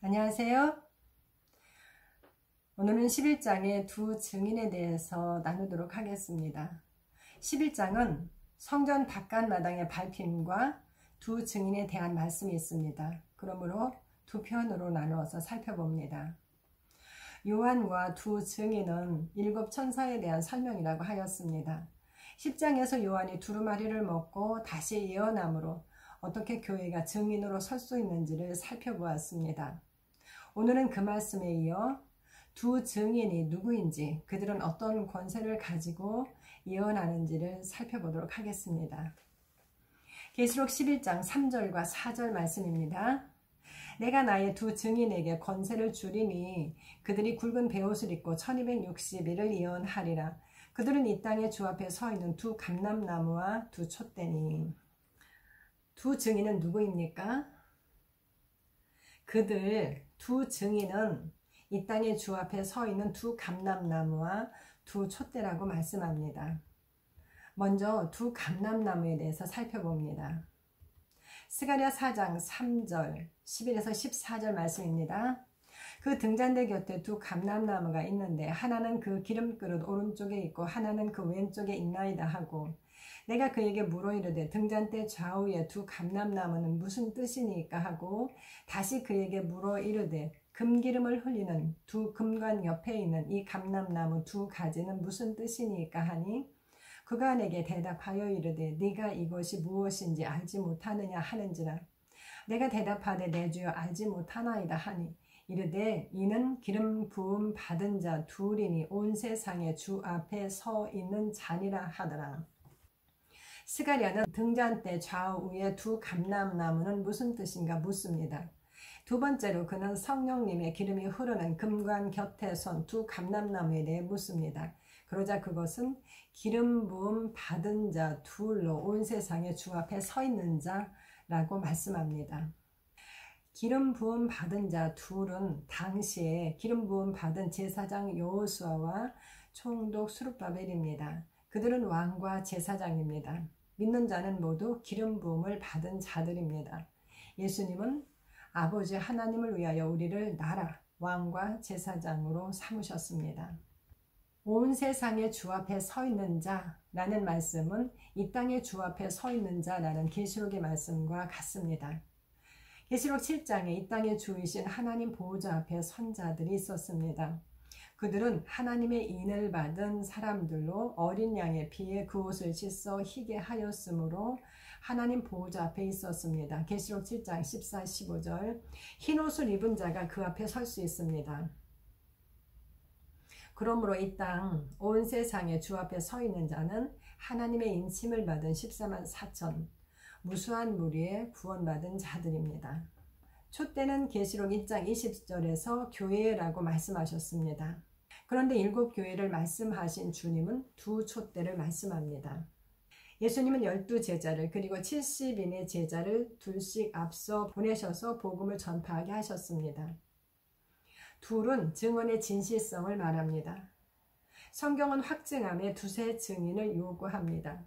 안녕하세요. 오늘은 11장의 두 증인에 대해서 나누도록 하겠습니다. 11장은 성전 바깥마당의 밟힘과 두 증인에 대한 말씀이 있습니다. 그러므로 두 편으로 나누어서 살펴봅니다. 요한과 두 증인은 일곱 천사에 대한 설명이라고 하였습니다. 10장에서 요한이 두루마리를 먹고 다시 예언함으로 어떻게 교회가 증인으로 설 수 있는지를 살펴보았습니다. 오늘은 그 말씀에 이어 두 증인이 누구인지, 그들은 어떤 권세를 가지고 예언하는지를 살펴보도록 하겠습니다. 계시록 11장 3절과 4절 말씀입니다. 내가 나의 두 증인에게 권세를 주리니 그들이 굵은 베옷을 입고 1260일을 예언하리라. 그들은 이 땅의 주 앞에 서 있는 두 감람나무와 두 촛대니. 두 증인은 누구입니까? 그들 두 증인은 이 땅의 주 앞에 서 있는 두 감람나무와 두 촛대라고 말씀합니다. 먼저 두 감람나무에 대해서 살펴봅니다. 스가랴 4장 3절 11에서 14절 말씀입니다. 그 등잔대 곁에 두 감람나무가 있는데 하나는 그 기름그릇 오른쪽에 있고 하나는 그 왼쪽에 있나이다 하고, 내가 그에게 물어 이르되 등잔대 좌우에 두 감람나무는 무슨 뜻이니까 하고, 다시 그에게 물어 이르되 금기름을 흘리는 두 금관 옆에 있는 이 감람나무 두 가지는 무슨 뜻이니까 하니, 그가 내게 대답하여 이르되 네가 이것이 무엇인지 알지 못하느냐 하는지라. 내가 대답하되 내 주여 알지 못하나이다 하니, 이르되 이는 기름 부음 받은 자 둘이니 온 세상에 주 앞에 서 있는 자니라 하더라. 스가랴는 등잔대 좌우에 두 감람나무는 무슨 뜻인가 묻습니다. 두 번째로 그는 성령님의 기름이 흐르는 금관 곁에 선 두 감람나무에 대해 묻습니다. 그러자 그것은 기름 부음 받은 자 둘로 온 세상에 주 앞에 서 있는 자라고 말씀합니다. 기름 부음 받은 자 둘은 당시에 기름 부음 받은 제사장 여호수아와 총독 스룹바벨입니다. 그들은 왕과 제사장입니다. 믿는 자는 모두 기름 부음을 받은 자들입니다. 예수님은 아버지 하나님을 위하여 우리를 나라, 왕과 제사장으로 삼으셨습니다. 온 세상의 주 앞에 서 있는 자라는 말씀은 이 땅의 주 앞에 서 있는 자라는 계시록의 말씀과 같습니다. 계시록 7장에 이 땅의 주이신 하나님 보호자 앞에 선 자들이 있었습니다. 그들은 하나님의 인을 받은 사람들로 어린 양의 피에 그 옷을 씻어 희게 하였으므로 하나님 보호자 앞에 있었습니다. 계시록 7장 14, 15절. 흰 옷을 입은 자가 그 앞에 설 수 있습니다. 그러므로 이 땅 온 세상에 주 앞에 서 있는 자는 하나님의 인침을 받은 14만 4천 무수한 무리에 구원받은 자들입니다. 촛대는 계시록 1장 20절에서 교회라고 말씀하셨습니다. 그런데 일곱 교회를 말씀하신 주님은 두 촛대를 말씀합니다. 예수님은 12제자를 그리고 70인의 제자를 둘씩 앞서 보내셔서 복음을 전파하게 하셨습니다. 둘은 증언의 진실성을 말합니다. 성경은 확증함에 두세 증인을 요구합니다.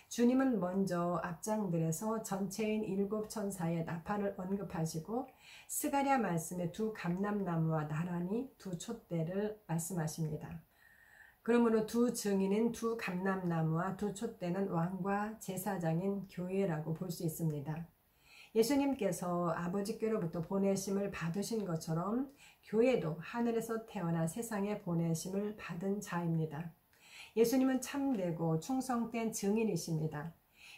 주님은 먼저 앞장들에서 전체인 일곱 천사의 나팔을 언급하시고 스가랴 말씀의 두 감람나무와 나란히 두 촛대를 말씀하십니다. 그러므로 두 증인인 두 감람나무와 두 촛대는 왕과 제사장인 교회라고 볼 수 있습니다. 예수님께서 아버지께로부터 보내심을 받으신 것처럼 교회도 하늘에서 태어나 세상에 보내심을 받은 자입니다. 예수님은 참되고 충성된 증인이십니다.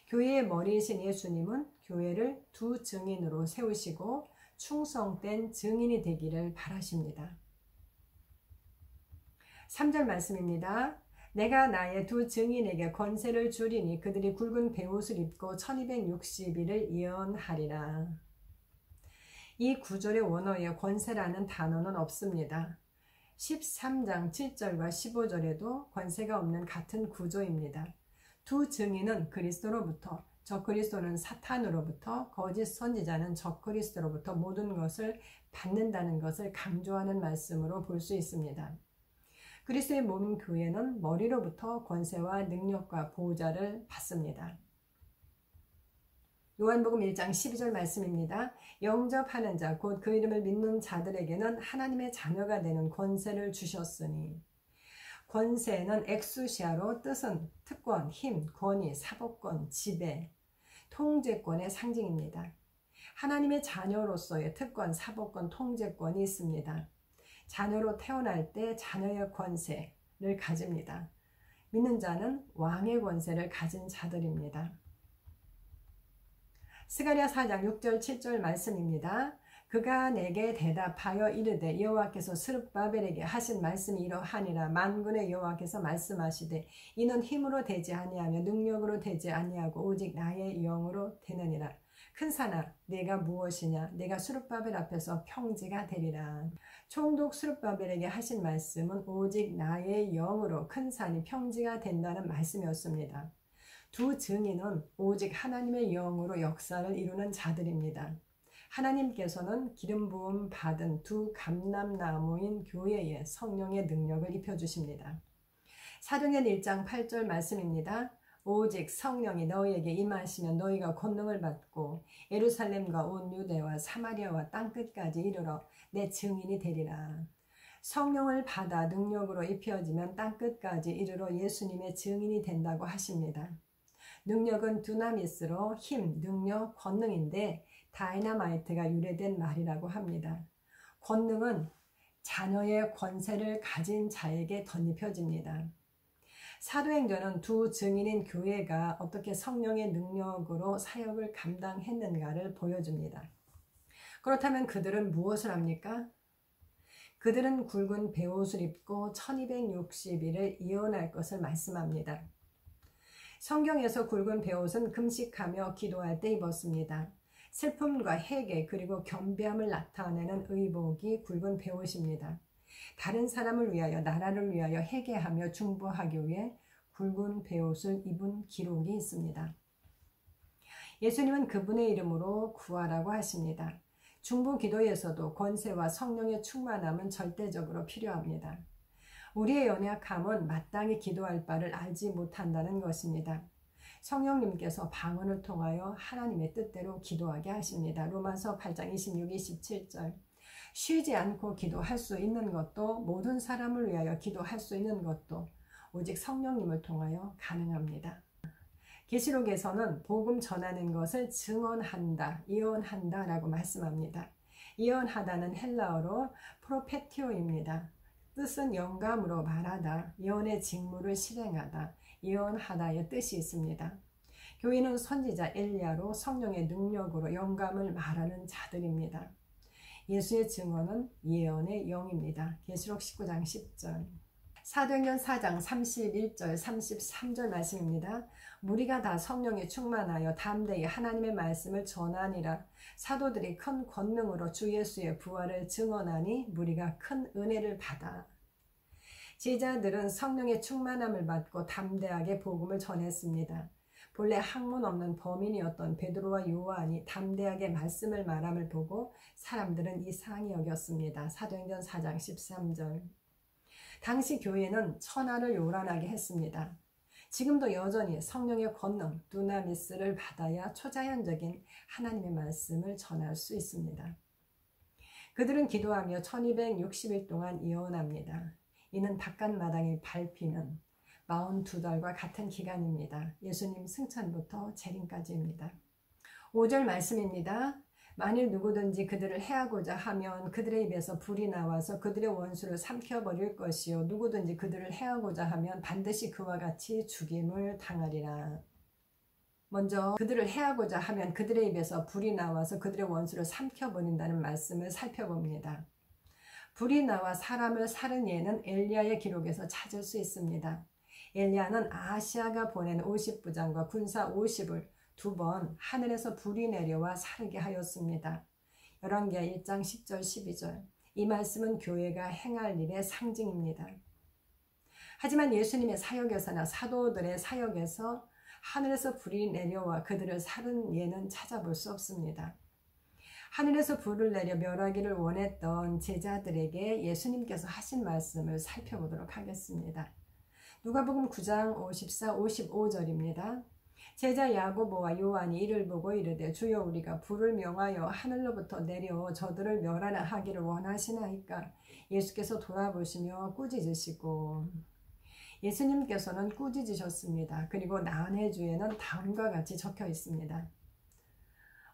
교회의 머리이신 예수님은 교회를 두 증인으로 세우시고 충성된 증인이 되기를 바라십니다. 3절 말씀입니다. 내가 나의 두 증인에게 권세를 주리니 그들이 굵은 베옷을 입고 1260일을 예언하리라. 이 구절의 원어에 권세라는 단어는 없습니다. 13장 7절과 15절에도 권세가 없는 같은 구조입니다. 두 증인은 그리스도로부터, 적그리스도는 사탄으로부터, 거짓 선지자는 적그리스도로부터 모든 것을 받는다는 것을 강조하는 말씀으로 볼 수 있습니다. 그리스도의 몸인 교회는 머리로부터 권세와 능력과 보호자를 받습니다. 요한복음 1장 12절 말씀입니다. 영접하는 자, 곧 그 이름을 믿는 자들에게는 하나님의 자녀가 되는 권세를 주셨으니. 권세는 엑수시아로 뜻은 특권, 힘, 권위, 사법권, 지배, 통제권의 상징입니다. 하나님의 자녀로서의 특권, 사법권, 통제권이 있습니다. 자녀로 태어날 때 자녀의 권세를 가집니다. 믿는 자는 왕의 권세를 가진 자들입니다. 스가랴 4장 6절 7절 말씀입니다. 그가 내게 대답하여 이르되 여호와께서 스룹바벨에게 하신 말씀이 이러하니라. 만군의 여호와께서 말씀하시되 이는 힘으로 되지 아니하며 능력으로 되지 아니하고 오직 나의 영으로 되느니라. 큰 산아 내가 무엇이냐. 내가 스룹바벨 앞에서 평지가 되리라. 총독 스룹바벨에게 하신 말씀은 오직 나의 영으로 큰 산이 평지가 된다는 말씀이었습니다. 두 증인은 오직 하나님의 영으로 역사를 이루는 자들입니다. 하나님께서는 기름 부음 받은 두 감람나무인 교회에 성령의 능력을 입혀주십니다. 사도행전 1장 8절 말씀입니다. 오직 성령이 너희에게 임하시면 너희가 권능을 받고 예루살렘과 온 유대와 사마리아와 땅끝까지 이르러 내 증인이 되리라. 성령을 받아 능력으로 입혀지면 땅끝까지 이르러 예수님의 증인이 된다고 하십니다. 능력은 두나미스로 힘, 능력, 권능인데 다이너마이트가 유래된 말이라고 합니다. 권능은 자녀의 권세를 가진 자에게 덧입혀집니다. 사도행전은 두 증인인 교회가 어떻게 성령의 능력으로 사역을 감당했는가를 보여줍니다. 그렇다면 그들은 무엇을 합니까? 그들은 굵은 베옷을 입고 1260일을 이언할 것을 말씀합니다. 성경에서 굵은 베옷은 금식하며 기도할 때 입었습니다. 슬픔과 회개 그리고 겸비함을 나타내는 의복이 굵은 베옷입니다. 다른 사람을 위하여 나라를 위하여 회개하며 중보하기 위해 굵은 베옷을 입은 기록이 있습니다. 예수님은 그분의 이름으로 구하라고 하십니다. 중보 기도에서도 권세와 성령의 충만함은 절대적으로 필요합니다. 우리의 연약함은 마땅히 기도할 바를 알지 못한다는 것입니다. 성령님께서 방언을 통하여 하나님의 뜻대로 기도하게 하십니다. 로마서 8장 26, 27절. 쉬지 않고 기도할 수 있는 것도 모든 사람을 위하여 기도할 수 있는 것도 오직 성령님을 통하여 가능합니다. 계시록에서는 복음 전하는 것을 증언한다, 예언한다 라고 말씀합니다. 예언하다는 헬라어로 프로페티오입니다. 뜻은 영감으로 말하다, 예언의 직무를 실행하다, 예언하다의 뜻이 있습니다. 교인은 선지자 엘리야로 성령의 능력으로 영감을 말하는 자들입니다. 예수의 증언은 예언의 영입니다. 계시록 19장 10절. 사도행전 4장 31절 33절 말씀입니다. 무리가 다 성령에 충만하여 담대히 하나님의 말씀을 전하니라. 사도들이 큰 권능으로 주 예수의 부활을 증언하니 무리가 큰 은혜를 받아. 제자들은 성령의 충만함을 받고 담대하게 복음을 전했습니다. 본래 학문 없는 범인이었던 베드로와 요한이 담대하게 말씀을 말함을 보고 사람들은 이상히 여겼습니다. 사도행전 4장 13절. 당시 교회는 천하를 요란하게 했습니다. 지금도 여전히 성령의 권능, 두나미스를 받아야 초자연적인 하나님의 말씀을 전할 수 있습니다. 그들은 기도하며 1260일 동안 예언합니다. 이는 바깥마당에 밟히는 42달과 같은 기간입니다. 예수님 승천부터 재림까지입니다. 5절 말씀입니다. 만일 누구든지 그들을 해하고자 하면 그들의 입에서 불이 나와서 그들의 원수를 삼켜버릴 것이요 누구든지 그들을 해하고자 하면 반드시 그와 같이 죽임을 당하리라. 먼저 그들을 해하고자 하면 그들의 입에서 불이 나와서 그들의 원수를 삼켜버린다는 말씀을 살펴봅니다. 불이 나와 사람을 살은 예는 엘리야의 기록에서 찾을 수 있습니다. 엘리야는 아하시아가 보낸 50부장과 군사 50을 2번 하늘에서 불이 내려와 사르게 하였습니다. 열왕기하 1장 10절 12절. 이 말씀은 교회가 행할 일의 상징입니다. 하지만 예수님의 사역에서나 사도들의 사역에서 하늘에서 불이 내려와 그들을 사른 예는 찾아볼 수 없습니다. 하늘에서 불을 내려 멸하기를 원했던 제자들에게 예수님께서 하신 말씀을 살펴보도록 하겠습니다. 누가복음 9장 54, 55절입니다. 제자 야고보와 요한이 이를 보고 이르되 주여 우리가 불을 명하여 하늘로부터 내려 저들을 멸하라 하기를 원하시나이까. 예수께서 돌아보시며 꾸짖으시고 예수님께서는 꾸짖으셨습니다. 그리고 나흔의 주에는 다음과 같이 적혀 있습니다.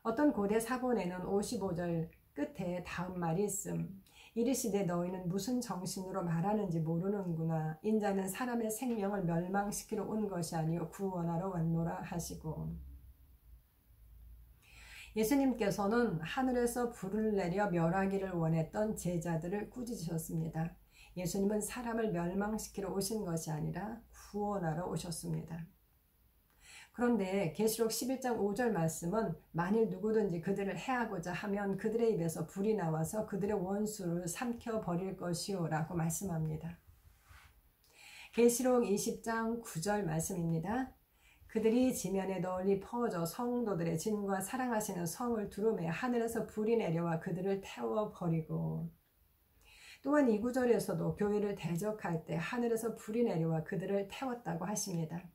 어떤 고대 사본에는 55절 끝에 다음 말이 있음. 이르시되 너희는 무슨 정신으로 말하는지 모르는구나. 인자는 사람의 생명을 멸망시키러 온 것이 아니요 구원하러 왔노라 하시고, 예수님께서는 하늘에서 불을 내려 멸하기를 원했던 제자들을 꾸짖으셨습니다. 예수님은 사람을 멸망시키러 오신 것이 아니라 구원하러 오셨습니다. 그런데 계시록 11장 5절 말씀은 만일 누구든지 그들을 해하고자 하면 그들의 입에서 불이 나와서 그들의 원수를 삼켜버릴 것이요 라고 말씀합니다. 계시록 20장 9절 말씀입니다. 그들이 지면에 널리 퍼져 성도들의 진과 사랑하시는 성을 두루매 하늘에서 불이 내려와 그들을 태워버리고, 또한 이 구절에서도 교회를 대적할 때 하늘에서 불이 내려와 그들을 태웠다고 하십니다.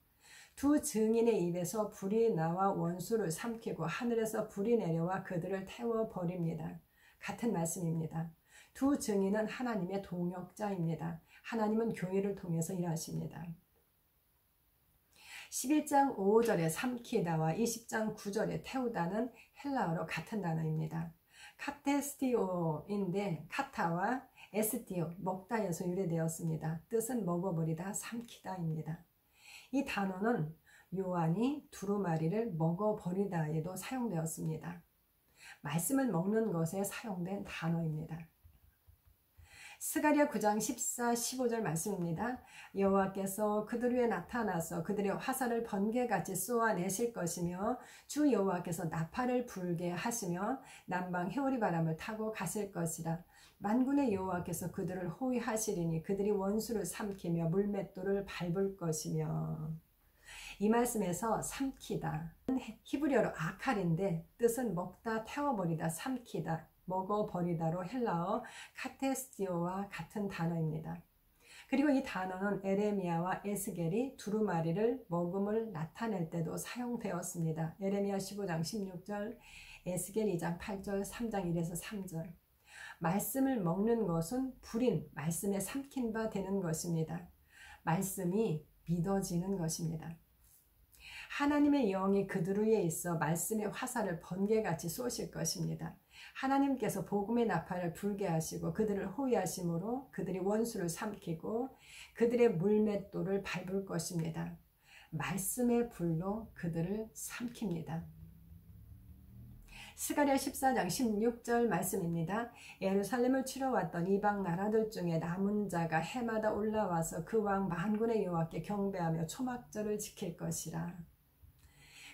두 증인의 입에서 불이 나와 원수를 삼키고 하늘에서 불이 내려와 그들을 태워버립니다. 같은 말씀입니다. 두 증인은 하나님의 동역자입니다. 하나님은 교회를 통해서 일하십니다. 11장 5절에 삼키다와 20장 9절에 태우다는 헬라어로 같은 단어입니다. 카테스티오인데 카타와 에스티오, 먹다에서 유래되었습니다. 뜻은 먹어버리다, 삼키다입니다. 이 단어는 요한이 두루마리를 먹어버리다에도 사용되었습니다. 말씀을 먹는 것에 사용된 단어입니다. 스가랴 9장 14, 15절 말씀입니다. 여호와께서 그들 위에 나타나서 그들의 화살을 번개같이 쏘아내실 것이며 주 여호와께서 나팔을 불게 하시며 남방 회오리 바람을 타고 가실 것이라. 만군의 여호와께서 그들을 호위하시리니 그들이 원수를 삼키며 물맷돌을 밟을 것이며. 이 말씀에서 삼키다, 히브리어로 아칼인데 뜻은 먹다, 태워버리다, 삼키다, 먹어버리다로 헬라어 카테스티오와 같은 단어입니다. 그리고 이 단어는 에레미야와 에스겔이 두루마리를 먹음을 나타낼 때도 사용되었습니다. 에레미야 15장 16절, 에스겔 2장 8절, 3장 1에서 3절. 말씀을 먹는 것은 불인 말씀에 삼킨 바 되는 것입니다. 말씀이 믿어지는 것입니다. 하나님의 영이 그들 위에 있어 말씀의 화살을 번개같이 쏘실 것입니다. 하나님께서 복음의 나팔을 불게 하시고 그들을 호위하심으로 그들이 원수를 삼키고 그들의 물맷돌을 밟을 것입니다. 말씀의 불로 그들을 삼킵니다. 스가랴 14장 16절 말씀입니다. 예루살렘을 치러 왔던 이방 나라들 중에 남은 자가 해마다 올라와서 그 왕 만군의 여호와께 경배하며 초막절을 지킬 것이라.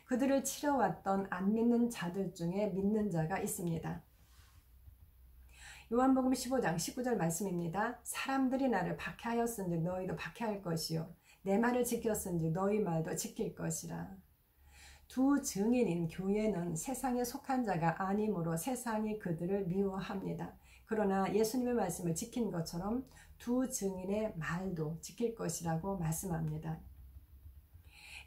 그들을 치러 왔던 안 믿는 자들 중에 믿는 자가 있습니다. 요한복음 15장 19절 말씀입니다. 사람들이 나를 박해하였은즉 너희도 박해할 것이요 내 말을 지켰은즉 너희 말도 지킬 것이라. 두 증인인 교회는 세상에 속한 자가 아니므로 세상이 그들을 미워합니다. 그러나 예수님의 말씀을 지킨 것처럼 두 증인의 말도 지킬 것이라고 말씀합니다.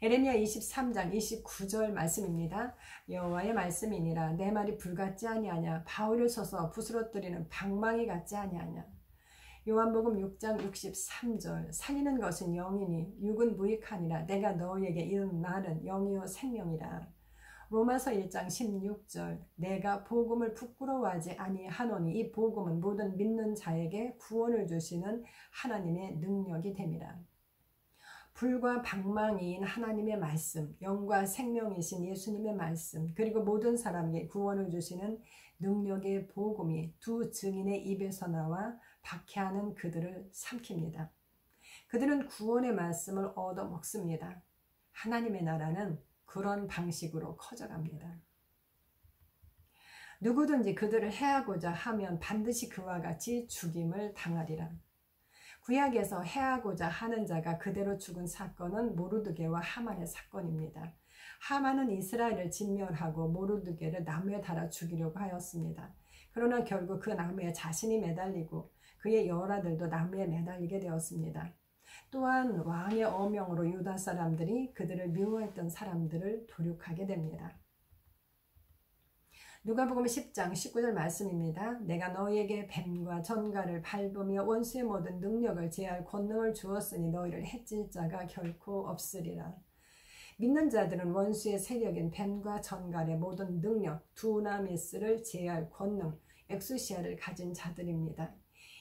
에레미야 23장 29절 말씀입니다. 여호와의 말씀이니라 내 말이 불같지 아니하냐 바위를 쳐서 부스러뜨리는 방망이 같지 아니하냐. 요한복음 6장 63절 살리는 것은 영이니 육은 무익하니라 내가 너희에게 이른 말은 영이요 생명이라. 로마서 1장 16절 내가 복음을 부끄러워하지 아니하노니 이 복음은 모든 믿는 자에게 구원을 주시는 하나님의 능력이 됨이라. 불과 방망이인 하나님의 말씀, 영과 생명이신 예수님의 말씀, 그리고 모든 사람에게 구원을 주시는 능력의 복음이 두 증인의 입에서 나와 박해하는 그들을 삼킵니다. 그들은 구원의 말씀을 얻어먹습니다. 하나님의 나라는 그런 방식으로 커져갑니다. 누구든지 그들을 해하고자 하면 반드시 그와 같이 죽임을 당하리라. 구약에서 해하고자 하는 자가 그대로 죽은 사건은 모르드게와 하만의 사건입니다. 하만은 이스라엘을 진멸하고 모르드게를 나무에 달아 죽이려고 하였습니다. 그러나 결국 그 나무에 자신이 매달리고 그의 열아들도 나무에 매달리게 되었습니다. 또한 왕의 어명으로 유다 사람들이 그들을 미워했던 사람들을 도륙하게 됩니다. 누가복음 10장 19절 말씀입니다. 내가 너희에게 뱀과 전갈을 밟으며 원수의 모든 능력을 제할 권능을 주었으니 너희를 해칠 자가 결코 없으리라. 믿는 자들은 원수의 세력인 뱀과 전갈의 모든 능력, 두나미스를 제할 권능, 엑수시아를 가진 자들입니다.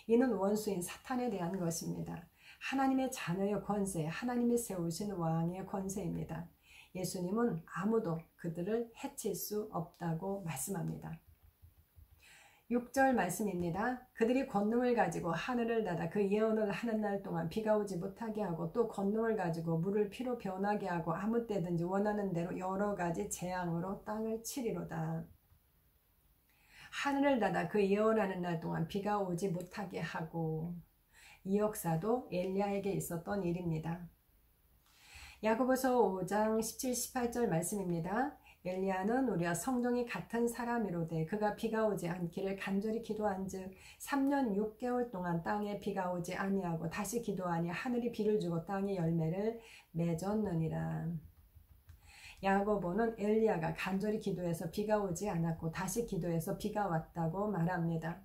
이는 원수인 사탄에 대한 것입니다. 하나님의 자녀의 권세, 하나님이 세우신 왕의 권세입니다. 예수님은 아무도 그들을 해칠 수 없다고 말씀합니다. 6절 말씀입니다. 그들이 권능을 가지고 하늘을 닫아 그 예언을 하는 날 동안 비가 오지 못하게 하고 또 권능을 가지고 물을 피로 변하게 하고 아무 때든지 원하는 대로 여러 가지 재앙으로 땅을 치리로다. 하늘을 닫아 그 예언하는 날 동안 비가 오지 못하게 하고, 이 역사도 엘리야에게 있었던 일입니다. 야고보서 5장 17, 18절 말씀입니다. 엘리야는 우리와 성정이 같은 사람이로되 그가 비가 오지 않기를 간절히 기도한즉 3년 6개월 동안 땅에 비가 오지 아니하고 다시 기도하니 하늘이 비를 주고 땅이 열매를 맺었느니라. 야고보는 엘리야가 간절히 기도해서 비가 오지 않았고 다시 기도해서 비가 왔다고 말합니다.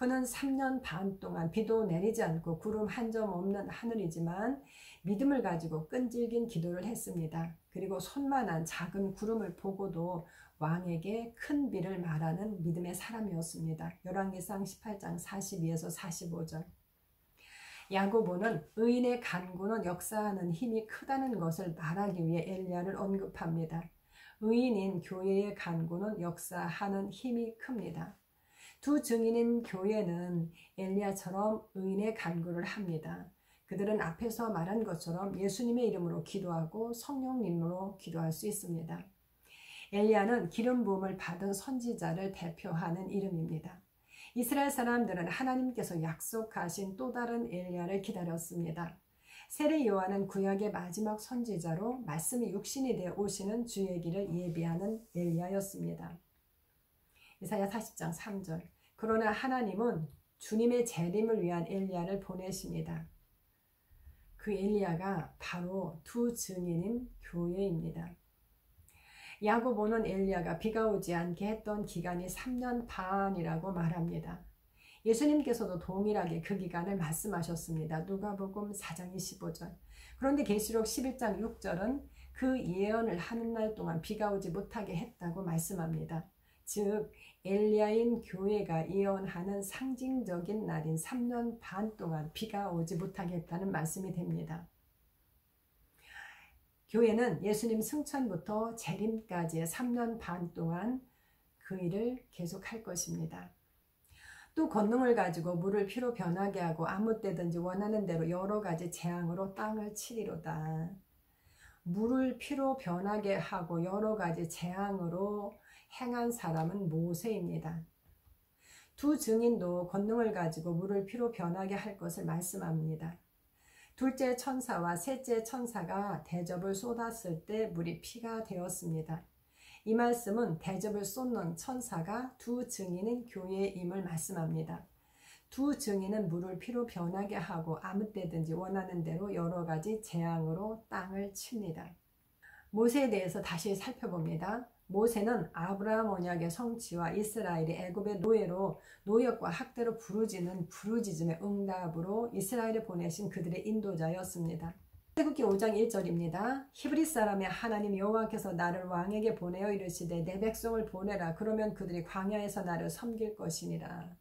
그는 3년 반 동안 비도 내리지 않고 구름 한 점 없는 하늘이지만 믿음을 가지고 끈질긴 기도를 했습니다. 그리고 손만한 작은 구름을 보고도 왕에게 큰 비를 말하는 믿음의 사람이었습니다. 열왕기상 18장 42에서 45절. 야고보는 의인의 간구는 역사하는 힘이 크다는 것을 말하기 위해 엘리야를 언급합니다. 의인인 교회의 간구는 역사하는 힘이 큽니다. 두 증인인 교회는 엘리야처럼 의인의 간구를 합니다. 그들은 앞에서 말한 것처럼 예수님의 이름으로 기도하고 성령님으로 기도할 수 있습니다. 엘리야는 기름 부음을 받은 선지자를 대표하는 이름입니다. 이스라엘 사람들은 하나님께서 약속하신 또 다른 엘리야를 기다렸습니다. 세례 요한은 구약의 마지막 선지자로 말씀이 육신이 되어 오시는 주의 길을 예비하는 엘리야였습니다. 이사야 40장 3절. 그러나 하나님은 주님의 재림을 위한 엘리야를 보내십니다. 그 엘리야가 바로 두 증인인 교회입니다. 야고보는 엘리야가 비가 오지 않게 했던 기간이 3년 반이라고 말합니다. 예수님께서도 동일하게 그 기간을 말씀하셨습니다. 누가복음 4장 25절. 그런데 계시록 11장 6절은 그 예언을 하는 날 동안 비가 오지 못하게 했다고 말씀합니다. 즉 엘리야인 교회가 예언하는 상징적인 날인 3년 반 동안 비가 오지 못하게 했다는 말씀이 됩니다. 교회는 예수님 승천부터 재림까지의 3년 반 동안 그 일을 계속할 것입니다. 또 권능을 가지고 물을 피로 변하게 하고 아무 때든지 원하는 대로 여러 가지 재앙으로 땅을 치리로다. 물을 피로 변하게 하고 여러 가지 재앙으로 행한 사람은 모세입니다. 두 증인도 권능을 가지고 물을 피로 변하게 할 것을 말씀합니다. 둘째 천사와 셋째 천사가 대접을 쏟았을 때 물이 피가 되었습니다. 이 말씀은 대접을 쏟는 천사가 두 증인인 교회임을 말씀합니다. 두 증인은 물을 피로 변하게 하고 아무 때든지 원하는 대로 여러 가지 재앙으로 땅을 칩니다. 모세에 대해서 다시 살펴봅니다. 모세는 아브라함 언약의 성취와 이스라엘이 애굽의 노예로 노역과 학대로 부르짖는 부르짖음의 응답으로 이스라엘에 보내신 그들의 인도자였습니다. 출애굽기 5장 1절입니다. 히브리 사람의 하나님 여호와께서 나를 왕에게 보내어 이르시되 내 백성을 보내라. 그러면 그들이 광야에서 나를 섬길 것이니라.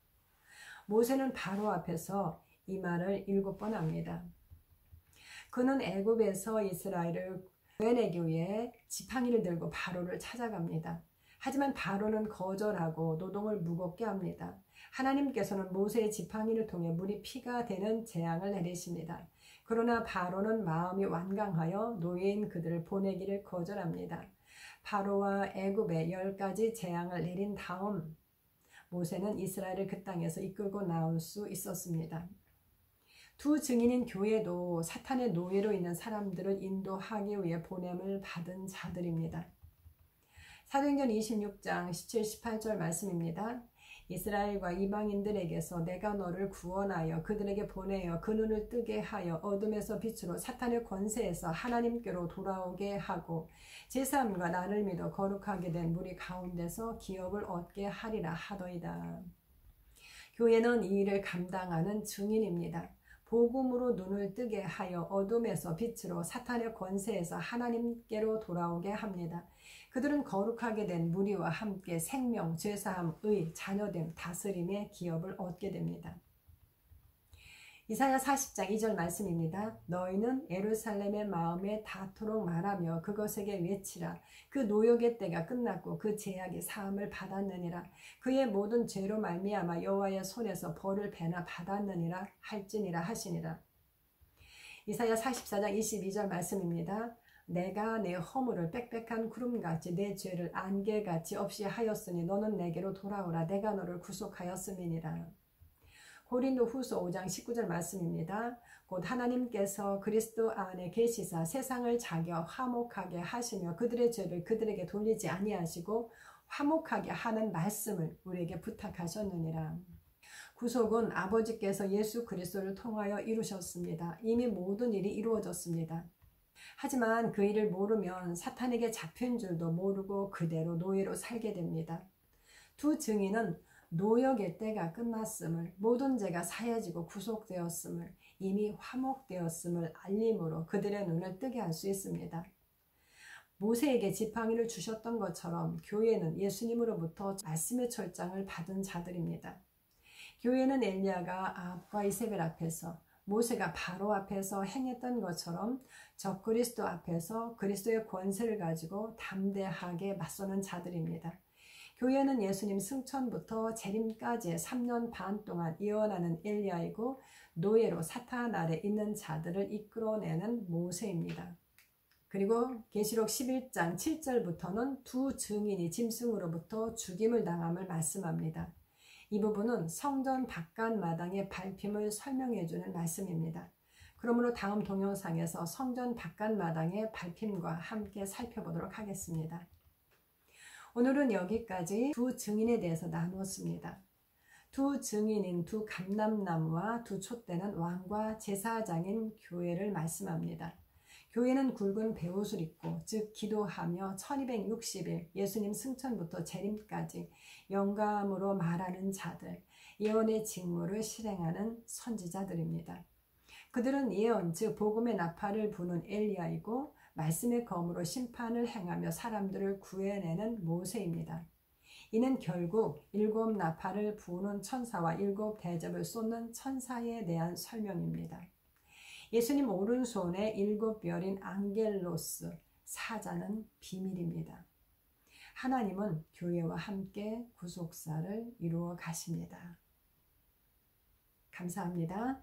모세는 바로 앞에서 이 말을 7번 합니다. 그는 애굽에서 이스라엘을 구해내기 위해 지팡이를 들고 바로를 찾아갑니다. 하지만 바로는 거절하고 노동을 무겁게 합니다. 하나님께서는 모세의 지팡이를 통해 물이 피가 되는 재앙을 내리십니다. 그러나 바로는 마음이 완강하여 노예인 그들을 보내기를 거절합니다. 바로와 애굽에 10가지 재앙을 내린 다음 모세는 이스라엘을 그 땅에서 이끌고 나올 수 있었습니다. 두 증인인 교회도 사탄의 노예로 있는 사람들을 인도하기 위해 보냄을 받은 자들입니다. 사도행전 26장 17, 18절 말씀입니다. 이스라엘과 이방인들에게서 내가 너를 구원하여 그들에게 보내어 그 눈을 뜨게 하여 어둠에서 빛으로 사탄의 권세에서 하나님께로 돌아오게 하고 제3과 나를 믿어 거룩하게 된 무리 가운데서 기업을 얻게 하리라 하더이다. 교회는 이 일을 감당하는 증인입니다. 복음으로 눈을 뜨게 하여 어둠에서 빛으로 사탄의 권세에서 하나님께로 돌아오게 합니다. 그들은 거룩하게 된 무리와 함께 생명, 죄사함, 의, 자녀됨, 다스림의 기업을 얻게 됩니다. 이사야 40장 2절 말씀입니다. 너희는 예루살렘의 마음에 닿도록 말하며 그것에게 외치라. 그 노역의 때가 끝났고 그 제약이 사함을 받았느니라. 그의 모든 죄로 말미암아 여호와의 손에서 벌을 배나 받았느니라 할지니라 하시니라. 이사야 44장 22절 말씀입니다. 내가 내 허물을 빽빽한 구름같이 내 죄를 안개같이 없이 하였으니 너는 내게로 돌아오라. 내가 너를 구속하였음이니라. 고린도 후서 5장 19절 말씀입니다. 곧 하나님께서 그리스도 안에 계시사 세상을 자겨 화목하게 하시며 그들의 죄를 그들에게 돌리지 아니하시고 화목하게 하는 말씀을 우리에게 부탁하셨느니라. 구속은 아버지께서 예수 그리스도를 통하여 이루셨습니다. 이미 모든 일이 이루어졌습니다. 하지만 그 일을 모르면 사탄에게 잡힌 줄도 모르고 그대로 노예로 살게 됩니다. 두 증인은 노역의 때가 끝났음을, 모든 죄가 사해지고 구속되었음을, 이미 화목되었음을 알림으로 그들의 눈을 뜨게 할 수 있습니다. 모세에게 지팡이를 주셨던 것처럼 교회는 예수님으로부터 말씀의 철장을 받은 자들입니다. 교회는 엘리야가 아합과 이세벨 앞에서, 모세가 바로 앞에서 행했던 것처럼 적그리스도 앞에서 그리스도의 권세를 가지고 담대하게 맞서는 자들입니다. 교회는 예수님 승천부터 재림까지의 3년 반 동안 이어나는 엘리야이고 노예로 사탄 아래 있는 자들을 이끌어내는 모세입니다. 그리고 계시록 11장 7절부터는 두 증인이 짐승으로부터 죽임을 당함을 말씀합니다. 이 부분은 성전 바깥 마당의 밟힘을 설명해주는 말씀입니다. 그러므로 다음 동영상에서 성전 바깥 마당의 밟힘과 함께 살펴보도록 하겠습니다. 오늘은 여기까지 두 증인에 대해서 나누었습니다. 두 증인인 두 감람나무와 두 촛대는 왕과 제사장인 교회를 말씀합니다. 교회는 굵은 베옷을 입고 즉 기도하며 1260일 예수님 승천부터 재림까지 영감으로 말하는 자들, 예언의 직무를 실행하는 선지자들입니다. 그들은 예언 즉 복음의 나팔을 부는 엘리야이고 말씀의 검으로 심판을 행하며 사람들을 구해내는 모세입니다. 이는 결국 7 나팔을 부는 천사와 7 대접을 쏟는 천사에 대한 설명입니다. 예수님 오른손에 7 별인 앙겔로스, 사자는 비밀입니다. 하나님은 교회와 함께 구속사를 이루어 가십니다. 감사합니다.